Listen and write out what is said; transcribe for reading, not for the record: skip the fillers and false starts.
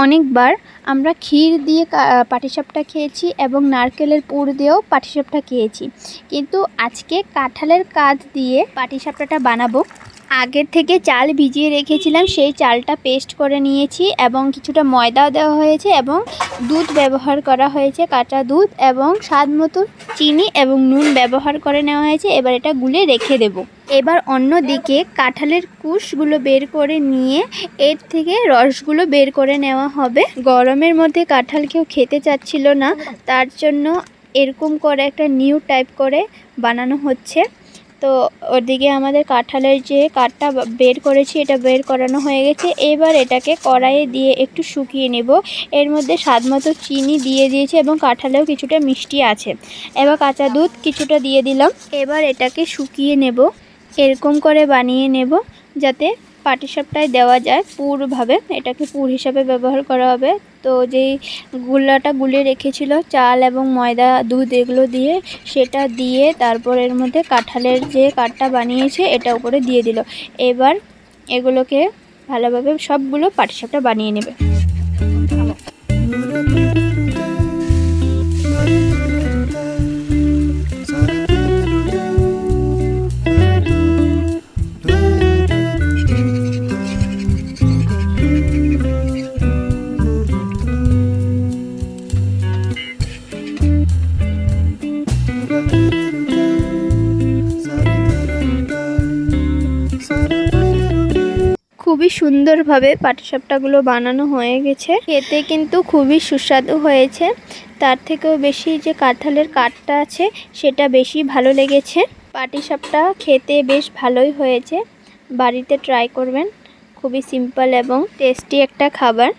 অনেকবার আমরা ক্ষীর দিয়ে পাটিসাপটা খেয়েছি এবং নারকেলের পুর দিয়েও পাটিসাপটা খেয়েছি, কিন্তু আজকে কাঁঠালের কাঁধ দিয়ে পাটিসাপটাটা বানাবো। আগের থেকে চাল ভিজিয়ে রেখেছিলাম, সেই চালটা পেস্ট করে নিয়েছি এবং কিছুটা ময়দাও দেওয়া হয়েছে এবং দুধ ব্যবহার করা হয়েছে, কাঁচা দুধ এবং স্বাদ মতো চিনি এবং নুন ব্যবহার করে নেওয়া হয়েছে। এবার এটা গুলে রেখে দেব। এবার অন্যদিকে কাঁঠালের কুশগুলো বের করে নিয়ে এর থেকে রসগুলো বের করে নেওয়া হবে। গরমের মধ্যে কাঁঠাল কেউ খেতে চাচ্ছিল না, তার জন্য এরকম করে একটা নিউ টাইপ করে বানানো হচ্ছে। তো ওদিকে আমাদের কাঁঠালের যে কাঠটা বের করেছি এটা বের করানো হয়ে গেছে। এবার এটাকে কড়াইয়ে দিয়ে একটু শুকিয়ে নেব। এর মধ্যে স্বাদমতো চিনি দিয়ে দিয়েছি এবং কাঁঠালেও কিছুটা মিষ্টি আছে। এবার কাঁচা দুধ কিছুটা দিয়ে দিলাম। এবার এটাকে শুকিয়ে নেব, এরকম করে বানিয়ে নেব যাতে পাটিসাপটায় দেওয়া যায় পুরভাবে। এটাকে পুর হিসাবে ব্যবহার করা হবে। তো যেই গুলাটা গুলে রেখেছিল চাল এবং ময়দা দুধ এগুলো দিয়ে, সেটা দিয়ে তারপর এর মধ্যে কাঁঠালের যে কাঠটা বানিয়েছে এটা উপরে দিয়ে দিল। এবার এগুলোকে ভালোভাবে সবগুলো পাটিসাপটা বানিয়ে নেবে। খুবই সুন্দরভাবে পাটিসাপটাগুলো বানানো হয়ে গেছে। খেতে কিন্তু খুবই সুস্বাদু হয়েছে। তার থেকেও বেশি যে কাঁঠালের কাঠটা আছে সেটা বেশি ভালো লেগেছে। পাটিসাপটা খেতে বেশ ভালোই হয়েছে, বাড়িতে ট্রাই করবেন। খুবই সিম্পল এবং টেস্টি একটা খাবার।